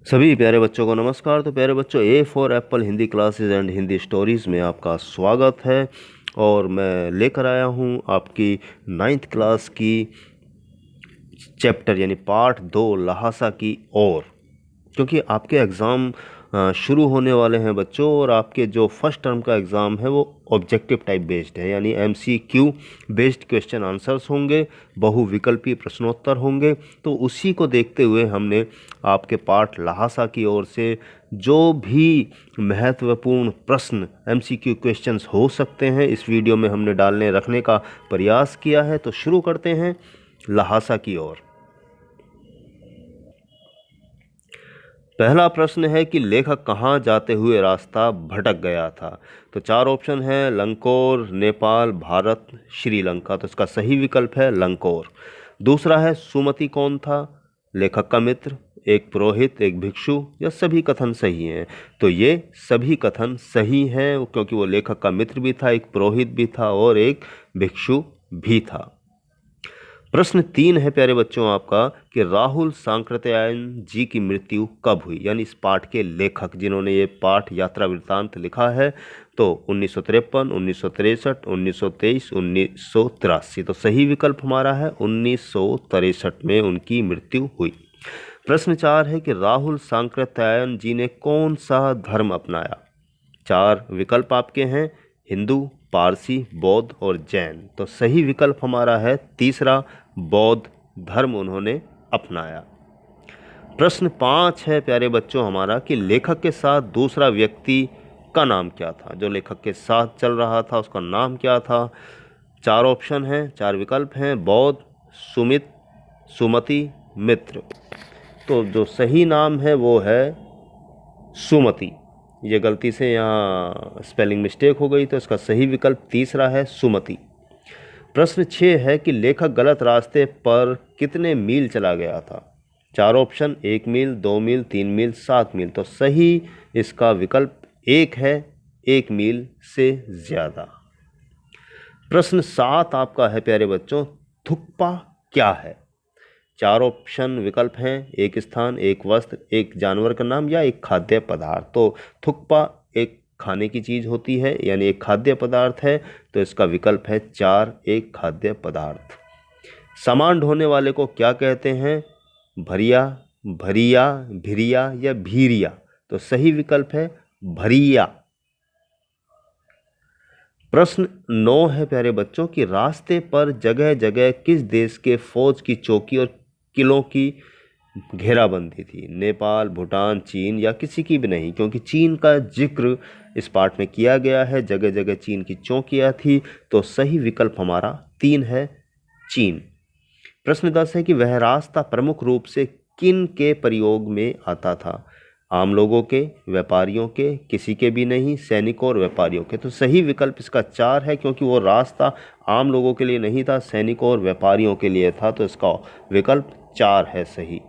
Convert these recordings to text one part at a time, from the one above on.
सभी प्यारे बच्चों को नमस्कार। तो प्यारे बच्चों, A for Apple Hindi classes and Hindi stories में आपका स्वागत है। और मैं लेकर आया हूँ आपकी 9th क्लास की चैप्टर यानी पार्ट 2 लहासा की ओर। क्योंकि आपके एग्ज़ाम शुरू होने वाले हैं बच्चों, और आपके जो फर्स्ट टर्म का एग्ज़ाम है वो ऑब्जेक्टिव टाइप बेस्ड है, यानी MCQ बेस्ड क्वेश्चन आंसर्स होंगे, बहुविकल्पी प्रश्नोत्तर होंगे। तो उसी को देखते हुए हमने आपके पाठ लहासा की ओर से जो भी महत्वपूर्ण प्रश्न MCQ क्वेश्चंस हो सकते हैं इस वीडियो में हमने डालने रखने का प्रयास किया है। तो शुरू करते हैं लहासा की ओर। पहला प्रश्न है कि लेखक कहाँ जाते हुए रास्ता भटक गया था। तो 4 ऑप्शन है: लंकोर, नेपाल, भारत, श्रीलंका। तो इसका सही विकल्प है लंकोर। दूसरा है सुमति कौन था? लेखक का मित्र, एक पुरोहित, एक भिक्षु, या सभी कथन सही हैं? तो ये सभी कथन सही हैं, क्योंकि वो लेखक का मित्र भी था, एक पुरोहित भी था और एक भिक्षु भी था। प्रश्न 3 है प्यारे बच्चों आपका कि राहुल सांकृत्यायन जी की मृत्यु कब हुई, यानी इस पाठ के लेखक जिन्होंने ये पाठ यात्रा वृत्तांत लिखा है। तो 1953, 1963, 1923, 1983। तो सही विकल्प हमारा है 1963 में उनकी मृत्यु हुई। प्रश्न 4 है कि राहुल सांकृत्यायन जी ने कौन सा धर्म अपनाया। 4 विकल्प आपके हैं: हिंदू, पारसी, बौद्ध और जैन। तो सही विकल्प हमारा है तीसरा, बौद्ध धर्म उन्होंने अपनाया। प्रश्न 5 है प्यारे बच्चों हमारा कि लेखक के साथ दूसरा व्यक्ति का नाम क्या था। जो लेखक के साथ चल रहा था उसका नाम क्या था? 4 ऑप्शन हैं, 4 विकल्प हैं: बौद्ध, सुमित, सुमति, मित्र। तो जो सही नाम है वो है सुमति। ये गलती से यहाँ स्पेलिंग मिस्टेक हो गई, तो इसका सही विकल्प तीसरा है सुमति। प्रश्न 6 है कि लेखक गलत रास्ते पर कितने मील चला गया था। 4 ऑप्शन: 1 मील, 2 मील, 3 मील, 7 मील। तो सही इसका विकल्प 1 है, 1 मील से ज़्यादा। प्रश्न 7 आपका है प्यारे बच्चों, थुक्पा क्या है। 4 ऑप्शन विकल्प हैं: एक स्थान, एक वस्त्र, एक जानवर का नाम, या एक खाद्य पदार्थ। तो थुक्पा एक खाने की चीज़ होती है, यानी एक खाद्य पदार्थ है। तो इसका विकल्प है 4, एक खाद्य पदार्थ। सामान ढोने वाले को क्या कहते हैं? भरिया, भरिया, भिरिया या भीरिया। तो सही विकल्प है भरिया। प्रश्न 9 है प्यारे बच्चों कि रास्ते पर जगह जगह किस देश के फौज की चौकी और किलों की घेराबंदी थी। नेपाल, भूटान, चीन, या किसी की भी नहीं, क्योंकि चीन का जिक्र इस पाठ में किया गया है। जगह जगह चीन की चौकियां थी। तो सही विकल्प हमारा 3 है, चीन। प्रश्न 10 है कि वह रास्ता प्रमुख रूप से किन के प्रयोग में आता था। आम लोगों के, व्यापारियों के, किसी के भी नहीं, सैनिकों और व्यापारियों के। तो सही विकल्प इसका 4 है, क्योंकि वो रास्ता आम लोगों के लिए नहीं था, सैनिकों और व्यापारियों के लिए था। तो इसका विकल्प 4 है सही।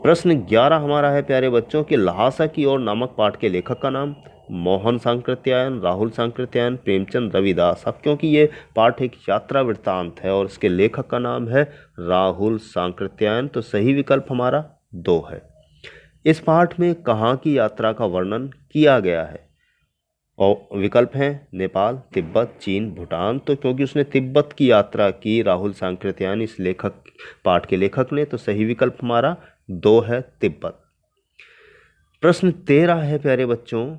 प्रश्न 11 हमारा है प्यारे बच्चों कि लहासा की ओर नामक पाठ के लेखक का नाम। मोहन सांकृत्यायन, राहुल सांकृत्यायन, प्रेमचंद, रविदास। अब क्योंकि ये पाठ एक यात्रा वृत्तांत है और इसके लेखक का नाम है राहुल सांकृत्यायन, तो सही विकल्प हमारा 2 है। इस पाठ में कहाँ की यात्रा का वर्णन किया गया है? और विकल्प हैं: नेपाल, तिब्बत, चीन, भूटान। तो क्योंकि उसने तिब्बत की यात्रा की राहुल सांकृत्यायन, इस लेखक पाठ के लेखक ने, तो सही विकल्प हमारा 2 है, तिब्बत। प्रश्न 13 है प्यारे बच्चों,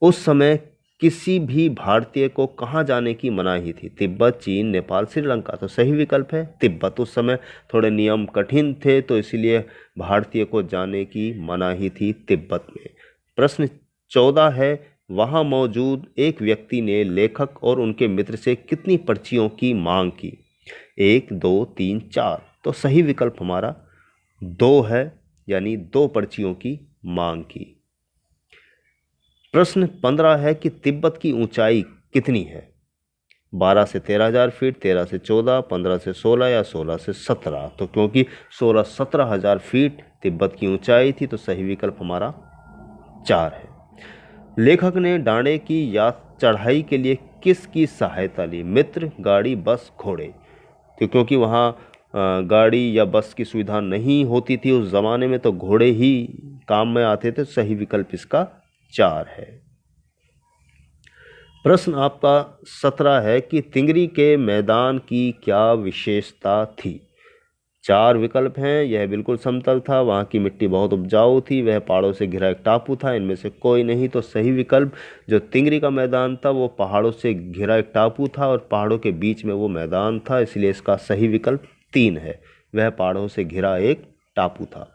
उस समय किसी भी भारतीय को कहाँ जाने की मनाही थी। तिब्बत, चीन, नेपाल, श्रीलंका। तो सही विकल्प है तिब्बत। उस समय थोड़े नियम कठिन थे, तो इसलिए भारतीय को जाने की मनाही थी तिब्बत में। प्रश्न 14 है, वहाँ मौजूद एक व्यक्ति ने लेखक और उनके मित्र से कितनी पर्चियों की मांग की। 1, 2, 3, 4। तो सही विकल्प हमारा 2 है, यानी 2 पर्चियों की मांग की। प्रश्न 15 है कि तिब्बत की ऊंचाई कितनी है। 12 से 13,000 फीट, 13 से 14, 15 से 16 या 16 से 17। तो क्योंकि 16-17,000 फीट तिब्बत की ऊंचाई थी, तो सही विकल्प हमारा 4 है। लेखक ने डांडे की या चढ़ाई के लिए किसकी सहायता ली। मित्र, गाड़ी, बस, घोड़े। तो क्योंकि वहाँ गाड़ी या बस की सुविधा नहीं होती थी उस ज़माने में, तो घोड़े ही काम में आते थे। सही विकल्प इसका 4 है। प्रश्न आपका 17 है कि तिंगरी के मैदान की क्या विशेषता थी। 4 विकल्प हैं। यह बिल्कुल समतल था, वहाँ की मिट्टी बहुत उपजाऊ थी, वह पहाड़ों से घिरा एक टापू था, इनमें से कोई नहीं। तो सही विकल्प जो तिंगरी का मैदान था वो पहाड़ों से घिरा एक टापू था और पहाड़ों के बीच में वो मैदान था, इसलिए इसका सही विकल्प 3 है, वह पहाड़ों से घिरा एक टापू था।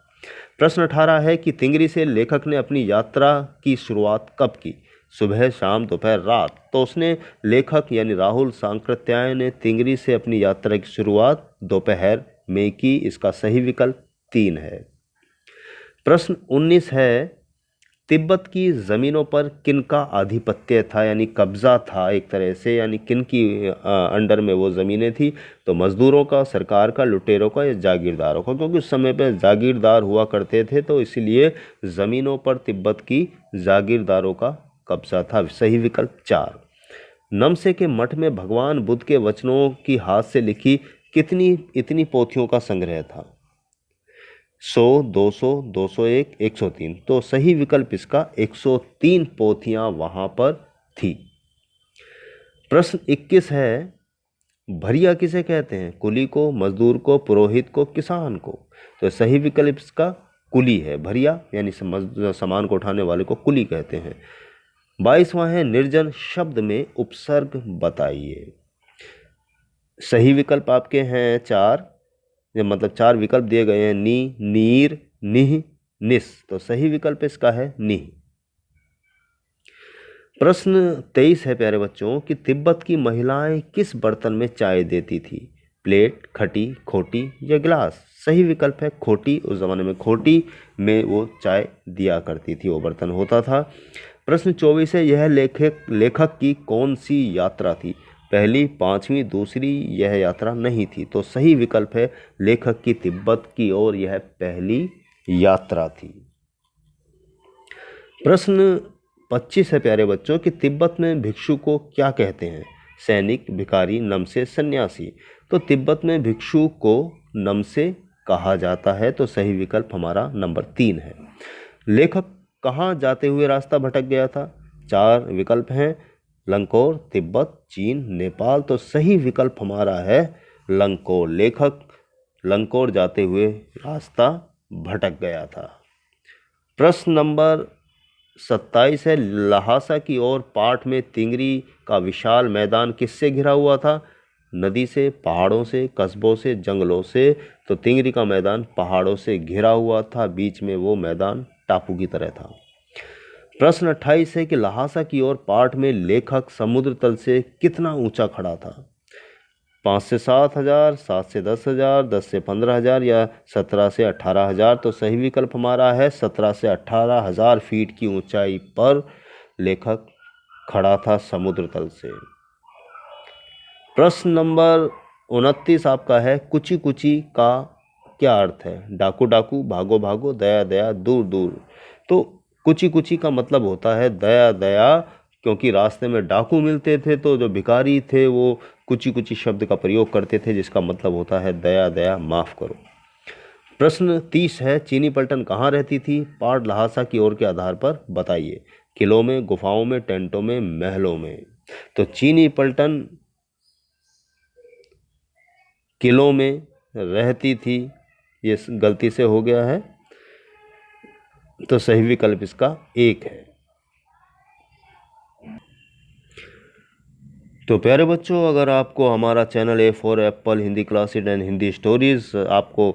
प्रश्न 18 है कि तिंगरी से लेखक ने अपनी यात्रा की शुरुआत कब की। सुबह, शाम, दोपहर, रात। तो उसने लेखक यानी राहुल सांकृत्यायन ने तिंगरी से अपनी यात्रा की शुरुआत दोपहर में की, इसका सही विकल्प 3 है। प्रश्न 19 है तिब्बत की जमीनों पर किनका आधिपत्य था, यानी कब्जा था एक तरह से, यानी किन की अंडर में वो ज़मीनें थी। तो मजदूरों का, सरकार का, लुटेरों का या जागीरदारों का, क्योंकि उस समय पे जागीरदार हुआ करते थे, तो इसीलिए ज़मीनों पर तिब्बत की जागीरदारों का कब्जा था। सही विकल्प 4। नमसे के मठ में भगवान बुद्ध के वचनों की हाथ से लिखी इतनी पोथियों का संग्रह था। 100, 200, 201, 103। तो सही विकल्प इसका 103 पोथियां वहां पर थी। प्रश्न 21 है भरिया किसे कहते हैं। कुली को, मजदूर को, पुरोहित को, किसान को। तो सही विकल्प इसका कुली है। भरिया यानी सामान को उठाने वाले को कुली कहते हैं। 22वां है निर्जन शब्द में उपसर्ग बताइए। सही विकल्प आपके हैं 4, मतलब 4 विकल्प दिए गए हैं, नी, नीर, निह, निस। तो सही विकल्प इसका है निह। प्रश्न 23 है प्यारे बच्चों कि तिब्बत की महिलाएं किस बर्तन में चाय देती थी। प्लेट, खटी, खोटी या गिलास। सही विकल्प है खोटी। उस जमाने में खोटी में वो चाय दिया करती थी, वो बर्तन होता था। प्रश्न 24 है यह लेखक की कौन सी यात्रा थी। पहली, 5वीं, दूसरी, यह यात्रा नहीं थी। तो सही विकल्प है लेखक की तिब्बत की ओर यह पहली यात्रा थी। प्रश्न 25 है प्यारे बच्चों कि तिब्बत में भिक्षु को क्या कहते हैं। सैनिक, भिखारी, नमसे, सन्यासी। तो तिब्बत में भिक्षु को नमसे कहा जाता है। तो सही विकल्प हमारा नंबर 3 है। लेखक कहाँ जाते हुए रास्ता भटक गया था। 4 विकल्प हैं, लंकोर, तिब्बत, चीन, नेपाल। तो सही विकल्प हमारा है लंकोर। लेखक लंकोर जाते हुए रास्ता भटक गया था। प्रश्न नंबर 27 है लहासा की ओर पाठ में तिंगरी का विशाल मैदान किससे घिरा हुआ था। नदी से, पहाड़ों से, कस्बों से, जंगलों से। तो तिंगरी का मैदान पहाड़ों से घिरा हुआ था, बीच में वो मैदान टापू की तरह था। प्रश्न 28 है कि लहासा की ओर पाठ में लेखक समुद्र तल से कितना ऊंचा खड़ा था। 5 से 7 हजार, 7 से 10 हजार, 10 से 15 हजार या 17 से 18 हजार। तो सही विकल्प हमारा है 17 से 18 हजार फीट की ऊंचाई पर लेखक खड़ा था समुद्र तल से। प्रश्न नंबर 29 आपका है कुची कुची का क्या अर्थ है। डाकू डाकू, भागो भागो, दया दया, दूर दूर। तो कुची कुची का मतलब होता है दया दया, क्योंकि रास्ते में डाकू मिलते थे तो जो भिखारी थे वो कुची कुची शब्द का प्रयोग करते थे, जिसका मतलब होता है दया दया, माफ़ करो। प्रश्न 30 है चीनी पलटन कहाँ रहती थी। पाठ लहासा की ओर के आधार पर बताइए। किलों में, गुफाओं में, टेंटों में, महलों में। तो चीनी पलटन किलों में रहती थी, ये गलती से हो गया है, तो सही विकल्प इसका 1 है। तो प्यारे बच्चों, अगर आपको हमारा channel A for Apple Hindi classes and Hindi stories आपको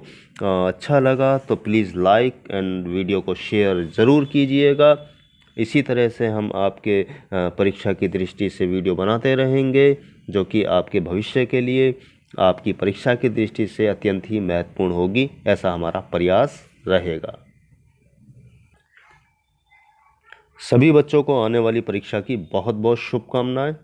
अच्छा लगा तो प्लीज़ लाइक एंड वीडियो को शेयर ज़रूर कीजिएगा। इसी तरह से हम आपके परीक्षा की दृष्टि से वीडियो बनाते रहेंगे, जो कि आपके भविष्य के लिए, आपकी परीक्षा की दृष्टि से अत्यंत ही महत्वपूर्ण होगी, ऐसा हमारा प्रयास रहेगा। सभी बच्चों को आने वाली परीक्षा की बहुत बहुत शुभकामनाएं।